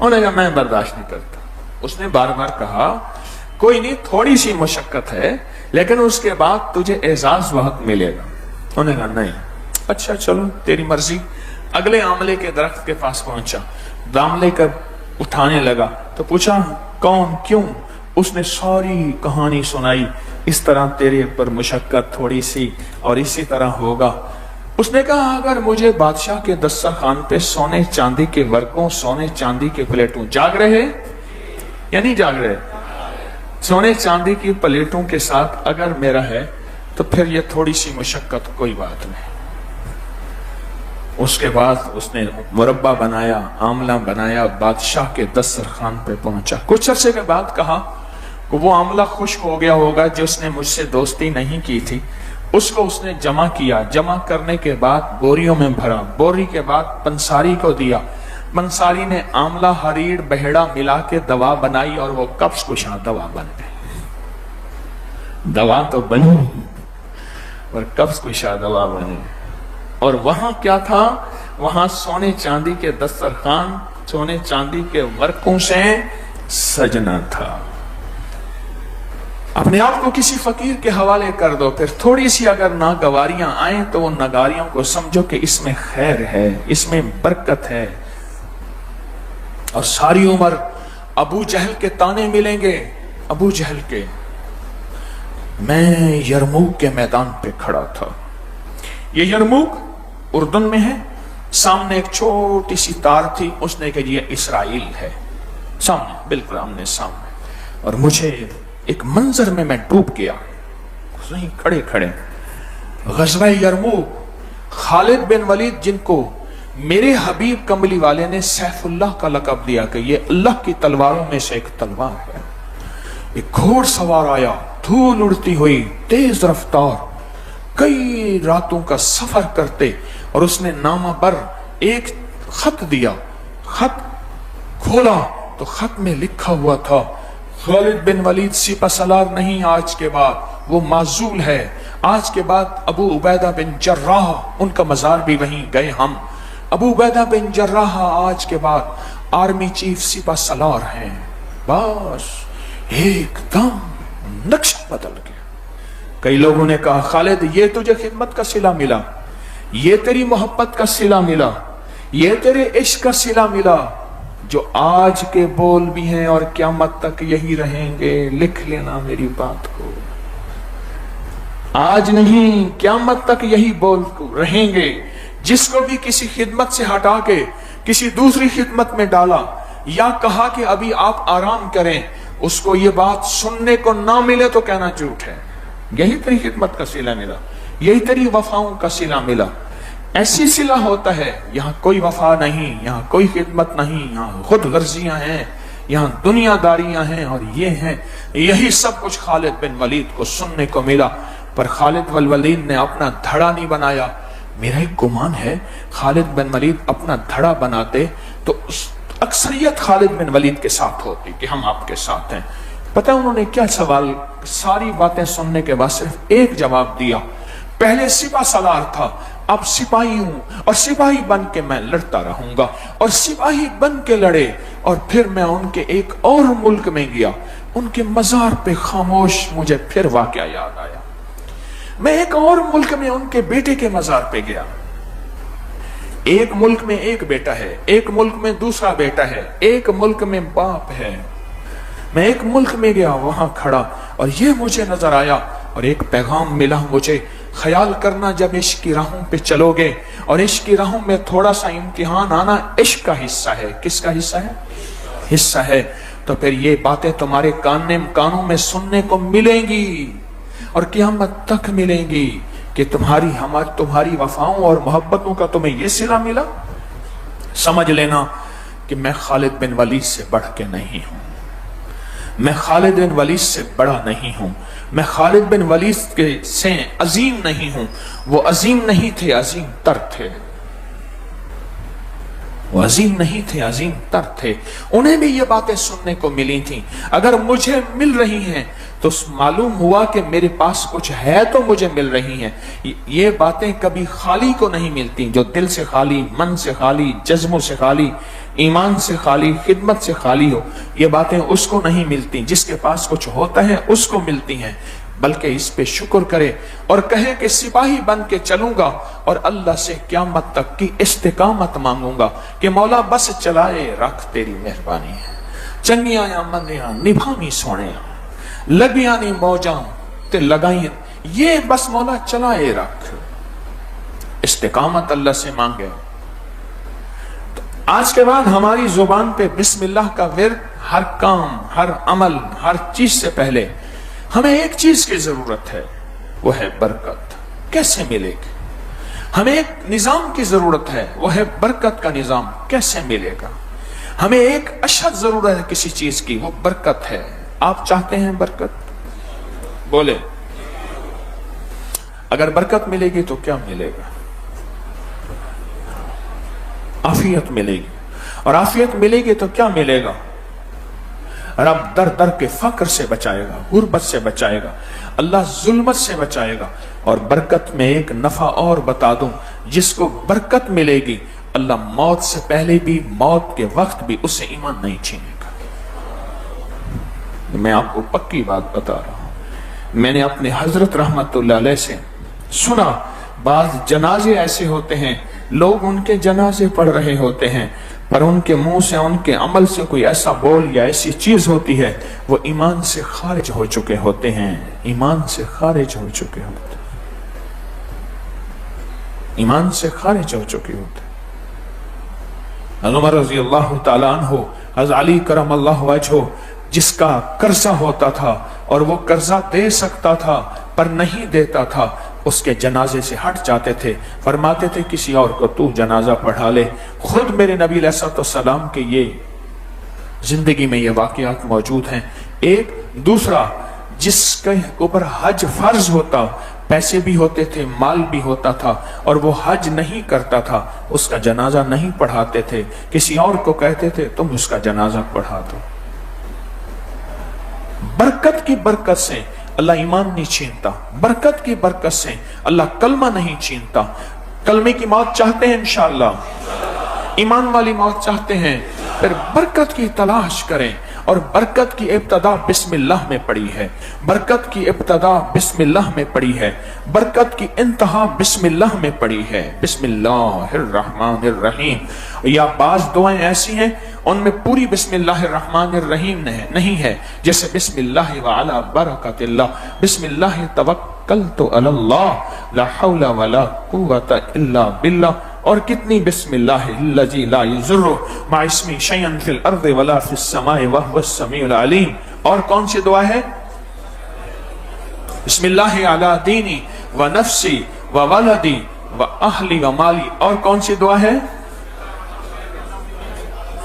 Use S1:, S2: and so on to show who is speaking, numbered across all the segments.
S1: انہوں نے کہا میں برداشت نہیں کرتا. اس نے بار بار کہا کوئی نہیں, تھوڑی سی مشقت ہے لیکن اس کے بعد تجھے اعزاز بہت ملے گا. انہوں نے کہا نہیں. اچھا چلو تیری مرضی. اگلے آملے کے درخت کے پاس پہنچا, آملے کا اٹھانے لگا تو پوچھا کون, کیوں؟ اس نے ساری کہانی سنائی, اس طرح تیرے پر مشقت تھوڑی سی اور اسی طرح ہوگا. اس نے کہا اگر مجھے بادشاہ کے دسترخوان پہ سونے چاندی کے ورقوں, سونے چاندی کے پلیٹوں, جاگ رہے یا نہیں جاگ رہے, سونے چاندی کی پلیٹوں کے ساتھ اگر میرا ہے تو پھر یہ تھوڑی سی مشقت کوئی بات نہیں. اس کے بعد اس نے مربع بنایا, آملہ بنایا, بادشاہ کے دسترخوان پہ پہنچا. کچھ عرصے کے بعد کہا کہ وہ آملہ خشک ہو گیا ہوگا جس نے مجھ سے دوستی نہیں کی تھی, اس کو اس نے جمع کیا. جمع کرنے کے بعد بوریوں میں بھرا, بوری کے بعد پنساری کو دیا. پنساری نے آملہ, ہریڑ, بہڑا ملا کے دوا بنائی اور وہ قبض کشا دوا بن گئی. دوا تو بنی اور قبض کشا دوا بنی. اور وہاں کیا تھا؟ وہاں سونے چاندی کے دسترخوان, سونے چاندی کے ورقوں سے سجنا تھا. اپنے آپ کو کسی فقیر کے حوالے کر دو, پھر تھوڑی سی اگر ناگواریاں آئیں تو وہ نگاریوں کو سمجھو کہ اس میں خیر ہے, اس میں برکت ہے. اور ساری عمر ابو جہل کے تانے ملیں گے. ابو جہل کے, میں یرموک کے میدان پہ کھڑا تھا. یہ یرموک اردن میں ہے. سامنے ایک چھوٹی سی تار تھی, اس نے کہا یہ اسرائیل ہے, سامنے بالکل آمنے سامنے. اور مجھے ایک منظر میں ڈوب گیا. وہیں کھڑے کھڑے غزوہ یرموک, خالد بن ولید جن کو میرے حبیب کملی والے نے سیف اللہ کا لقب دیا کہ یہ اللہ کی تلواروں میں سے ایک تلوار ہے. ایک گھوڑ سوار آیا, دھول اڑتی ہوئی, تیز رفتار, کئی راتوں کا سفر کرتے, اور اس نے نامہ بر ایک خط دیا. خط کھولا تو خط میں لکھا ہوا تھا خالد بن ولید سپہ سالار نہیں آج کے بعد, وہ معزول ہے. آج کے بعد ابو عبیدہ بن جراح, ان کا مزار بھی وہیں گئے ہم, ابو عبیدہ بن جراح آج کے بعد آرمی چیف سپہ سالار ہیں. بس ایک دم نقشہ بدل گیا. کئی لوگوں نے کہا خالد یہ تجھے خدمت کا صلہ ملا, یہ تیری محبت کا صلہ ملا, یہ تیرے عشق کا صلہ ملا, جو آج کے بول بھی ہیں اور قیامت تک یہی رہیں گے. لکھ لینا میری بات کو, آج نہیں قیامت تک یہی بول رہیں گے. جس کو بھی کسی خدمت سے ہٹا کے کسی دوسری خدمت میں ڈالا یا کہا کہ ابھی آپ آرام کریں, اس کو یہ بات سننے کو نہ ملے تو کہنا جھوٹ ہے. یہی تیری خدمت کا صلہ ملا, یہی تیری وفاؤں کا صلہ ملا. ایسی صلہ ہوتا ہے, یہاں کوئی وفا نہیں, یہاں کوئی خدمت نہیں, یہاں خود غرضیاں ہیں, یہاں دنیا داریاں ہیں, اور یہ ہیں. یہی سب کچھ خالد بن ولید کو سننے کو ملا. پر خالد بن ولید نے اپنا دھڑا نہیں بنایا. میرا ایک گمان ہے خالد بن ولید اپنا دھڑا بناتے تو اکثریت خالد بن ولید کے ساتھ ہوتی کہ ہم آپ کے ساتھ ہیں. پتہ انہوں نے کیا سوال, ساری باتیں سننے کے بعد صرف ایک جواب دیا. پہلے سپہ سالار تھا, اب سپاہی ہوں, اور سپاہی بن کے میں لڑتا رہوں گا. اور سپاہی بن کے لڑے, اور پھر میں ان کے ایک اور ملک میں گیا, ان کے مزار پہ خاموش مجھے پھر واقعہ یاد آیا. میں ایک اور ملک میں ان کے بیٹے کے مزار پہ گیا. ایک ملک میں ایک بیٹا ہے, ایک ملک میں دوسرا بیٹا ہے, ایک ملک میں باپ ہے. میں ایک ملک میں گیا, وہاں کھڑا, اور یہ مجھے نظر آیا, اور ایک پیغام ملا مجھے. خیال کرنا جب عشق کی راہوں پہ چلو گے, اور عشق کی راہوں میں تھوڑا سا امتحان آنا عشق کا حصہ ہے. کس کا حصہ ہے؟ حصہ ہے. تو پھر یہ باتیں تمہارے کانوں میں سننے کو ملیں گی, اور قیامت تک ملیں گی کہ تمہاری وفاؤں اور محبتوں کا تمہیں یہ صلہ ملا. سمجھ لینا کہ میں خالد بن ولید سے بڑھ کے نہیں ہوں, میں خالد بن ولید سے بڑا نہیں ہوں, میں خالد بن ولید کے سے عظیم نہیں ہوں. وہ عظیم نہیں تھے, عظیم تر تھے. وہ عظیم نہیں تھے، عظیم تر تھے، انہیں بھی یہ باتیں سننے کو ملی تھیں۔ اگر مجھے مل رہی ہیں تو معلوم ہوا کہ میرے پاس کچھ ہے تو مجھے مل رہی ہیں۔ یہ باتیں کبھی خالی کو نہیں ملتی، جو دل سے خالی، من سے خالی، جذبوں سے خالی، ایمان سے خالی، خدمت سے خالی ہو، یہ باتیں اس کو نہیں ملتی۔ جس کے پاس کچھ ہوتا ہے اس کو ملتی ہیں، بلکہ اس پہ شکر کرے اور کہے کہ سپاہی بن کے چلوں گا اور اللہ سے قیامت تک کی استقامت مانگوں گا کہ مولا بس چلائے رکھ تیری مہربانی ہے، چنگیاں یا مندیاں نبھانی سونے لگیاں نہیں موجاں تے لگائیں، یہ بس مولا چلائے رکھ، استقامت اللہ سے مانگے۔ آج کے بعد ہماری زبان پہ بسم اللہ کا ورد، ہر کام، ہر عمل، ہر چیز سے پہلے ہمیں ایک چیز کی ضرورت ہے، وہ ہے برکت۔ کیسے ملے گی؟ ہمیں ایک نظام کی ضرورت ہے، وہ ہے برکت کا نظام۔ کیسے ملے گا؟ ہمیں ایک اشد ضرورت ہے کسی چیز کی، وہ برکت ہے۔ آپ چاہتے ہیں برکت؟ بولے، اگر برکت ملے گی تو کیا ملے گا؟ عافیت ملے گی، اور عافیت ملے گی تو کیا ملے گا؟ رب در در کے فقر سے بچائے گا، غربت سے بچائے گا، اللہ ظلمت سے بچائے گا۔ اور برکت میں ایک نفع اور بتا دوں، جس کو برکت ملے گی اللہ موت سے پہلے بھی، موت کے وقت بھی اسے ایمان نہیں چھینے گا۔ میں آپ کو پکی بات بتا رہا ہوں، میں نے اپنے حضرت رحمت اللہ علیہ سے سنا، بعض جنازے ایسے ہوتے ہیں، لوگ ان کے جنازے پڑھ رہے ہوتے ہیں، پر ان کے منہ سے، ان کے عمل سے کوئی ایسا بول یا ایسی چیز ہوتی ہے، وہ ایمان سے خارج ہو چکے ہوتے ہیں، ایمان سے خارج ہو چکے ہوتے ہیں، ایمان سے خارج ہو چکے ہوتے ہیں۔ عمر رضی اللہ تعالیٰ عنہ، حضرت علی کرم اللہ وجہہ، جس کا قرضہ ہوتا تھا اور وہ قرضہ دے سکتا تھا پر نہیں دیتا تھا، اس کے جنازے سے ہٹ جاتے تھے، فرماتے تھے کسی اور کو تو جنازہ پڑھا لے۔ خود میرے نبی علیہ السلام کے یہ زندگی میں یہ واقعات موجود ہیں۔ ایک دوسرا، جس کے اوپر حج فرض ہوتا، پیسے بھی ہوتے تھے، مال بھی ہوتا تھا، اور وہ حج نہیں کرتا تھا، اس کا جنازہ نہیں پڑھاتے تھے، کسی اور کو کہتے تھے تم اس کا جنازہ پڑھا دو۔ برکت کی برکت سے اللہ ایمان نہیں چھینتا، برکت کی برکت سے اللہ کلمہ نہیں چھینتا۔ کلمے کی موت چاہتے ہیں انشاءاللہ، ایمان والی موت چاہتے ہیں، پھر برکت کی تلاش کریں، اور برکت کی ابتدا بسم اللہ میں پڑی ہے، برکت کی ابتدا بسم اللہ میں پڑی ہے، برکت کی انتہا بسم اللہ میں پڑی ہے۔ بسم اللہ الرحمن الرحیم، یا بعض دعائیں ایسی ہیں ان میں پوری بسم اللہ الرحمن الرحیم نہیں ہے، جیسے بسم اللہ وعلا برکت اللہ، بسم اللہ توکلت علی اللہ لا حول ولا قوت الا باللہ، اور کتنی بسم اللہ الذی لا یضر مع اسمہ شیئا فی الارض ولا فی السماء وهو السمیع العلیم۔ اور کون سی دعا ہے؟ بسم اللہ علی دینی و نفسی و ولدی و اہلی و مالی۔ اور کون سی دعا ہے؟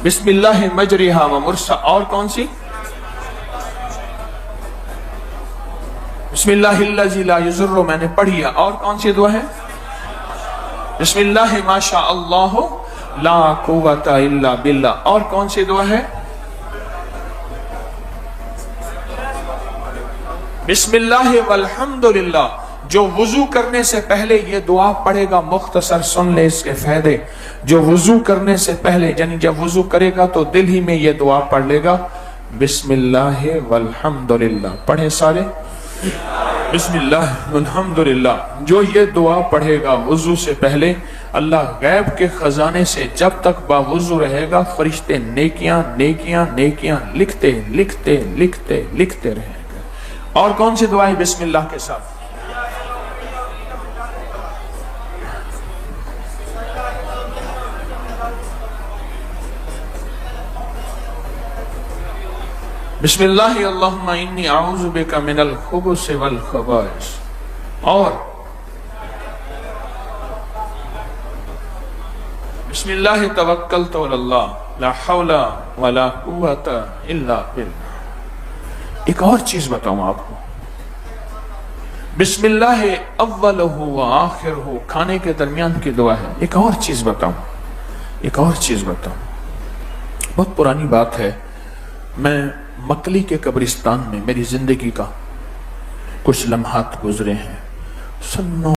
S1: بسم اللہ مجریہا و مرسا۔ اور کون سی؟ بسم اللہ الذی لا یضر، میں نے پڑھی ہے۔ اور کون سی دعا ہے؟ بسم اللہ ما شاء اللہ لا قوت الا باللہ۔ اور کون سی دعا ہے؟ بسم اللہ والحمدللہ۔ جو وضو کرنے سے پہلے یہ دعا پڑھے گا، مختصر سن لے اس کے فائدے، جو وضو کرنے سے پہلے، یعنی جب وضو کرے گا تو دل ہی میں یہ دعا پڑھ لے گا، بسم اللہ والحمدللہ۔ پڑھیں سارے، بسم اللہ والحمدللہ۔ جو یہ دعا پڑھے گا وضو سے پہلے، اللہ غیب کے خزانے سے جب تک باوضو رہے گا، فرشتے نیکیاں نیکیاں نیکیاں لکھتے لکھتے لکھتے لکھتے رہیں گے۔ اور کون سی دعا ہے بسم اللہ کے ساتھ؟ بسم اللہ اللہم انی اعوذ بک من الخبث والخبائث۔ اور بسم اللہ توکلت علی اللہ لا حول ولا قوت الا باللہ۔ ایک اور چیز بتاؤں آپ کو، بسم اللہ اولہ و آخرہ، کھانے کے درمیان کی دعا ہے۔ ایک اور چیز بتاؤں، ایک اور چیز بتاؤں، بہت پرانی بات ہے، میں مکلی کے قبرستان میں میری زندگی کا کچھ لمحات گزرے ہیں، سن